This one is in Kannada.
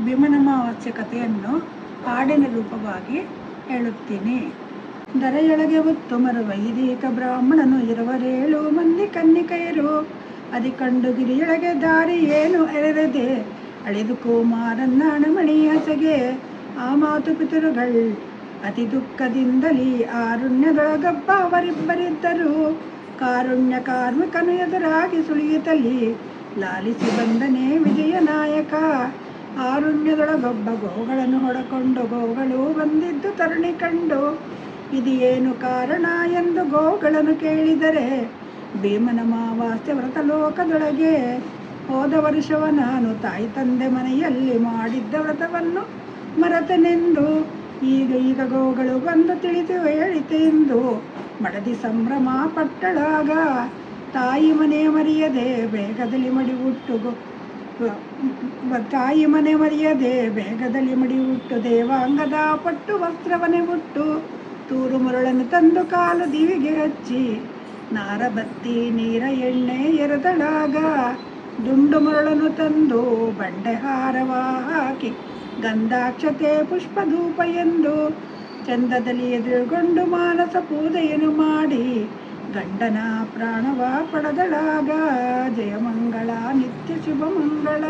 ಭೀಮನಮಾವಾಸ್ಯೆ ಕಥೆಯನ್ನು ಹಾಡಿನ ರೂಪವಾಗಿ ಹೇಳುತ್ತೀನಿ. ಧರೆಯೊಳಗೆ ಹೊತ್ತು ಮರುವ ಹಿರೀಕ ಬ್ರಾಹ್ಮಣನು 27 ಮಂದಿ ಕನ್ನಿಕೆಯರು ಅದಿಕಂಡು ಗಿರಿಯೊಳಗೆ ದಾರಿ ಏನು ಎರೆದೆ ಅಳಿದು ಕುಮಾರನ್ನ ಮಣಿಯಾಸೆಗೆ ಆ ಮಾತು ಪಿತೃಗಳು ಅತಿ ದುಃಖದಿಂದಲೀ ಆರುಣ್ಯದೊಳಗೊಬ್ಬ ಅವರಿಬ್ಬರಿದ್ದರು. ಕಾರುಣ್ಯ ಕಾರ್ಮಿಕನು ಎದುರಾಗಿ ಸುಳಿಯುತ್ತಲಿ ಲಾಲಿಸಿ ಬಂದನೇ ವಿಜಯನಾಯಕ. ಆರುಣ್ಯದೊಳಗೊಬ್ಬ ಗೋಗಳನ್ನು ಹೊಡಕೊಂಡು ಗೋಗಳು ಬಂದಿದ್ದು ತರುಣಿ ಕಂಡು ಇದು ಏನು ಕಾರಣ ಎಂದು ಗೋಗಳನ್ನು ಕೇಳಿದರೆ ಭೀಮನಮಾವಾಸ್ಯೆ ವ್ರತ ಲೋಕದೊಳಗೆ ಹೋದ ವರ್ಷವ ನಾನು ತಾಯಿ ತಂದೆ ಮನೆಯಲ್ಲಿ ಮಾಡಿದ್ದ ವ್ರತವನ್ನು ಮರೆತನೆಂದು ಈಗ ಗೋಗಳು ಬಂದು ತಿಳಿದು ಹೇಳಿತೆಂದು ಮಡದಿ ಸಂಭ್ರಮ ಪಟ್ಟಳಾಗ. ತಾಯಿ ಮನೆ ಮರೆಯದೆ ಬೇಗದಲ್ಲಿ ಮಡಿಹುಟ್ಟು ದೇವಾಂಗದ ಪಟ್ಟು ವಸ್ತ್ರವನ್ನೇ ಉಟ್ಟು ತೂರು ಮುರಳನ್ನು ತಂದು ಕಾಲು ದಿವಿಗೆ ಹಚ್ಚಿ ನಾರ ಬತ್ತಿ ನೀರ ಎಣ್ಣೆ ಎರೆದಳಾಗ. ದುಂಡು ಮುರಳನ್ನು ತಂದು ಬಂಡೆ ಹಾರವ ಹಾಕಿ ಗಂಧಾಕ್ಷತೆ ಪುಷ್ಪಧೂಪ ಎಂದು ಚಂದದಲ್ಲಿ ಎದುರುಗೊಂಡು ಮಾನಸ ಪೂಜೆಯನ್ನು ಮಾಡಿ ಗಂಡನ ಪ್ರಾಣವ ಪಡೆದಳಾಗ. ಜಯಮಂಗಳ ನಿತ್ಯ ಶುಭ ಮಂಗಳ.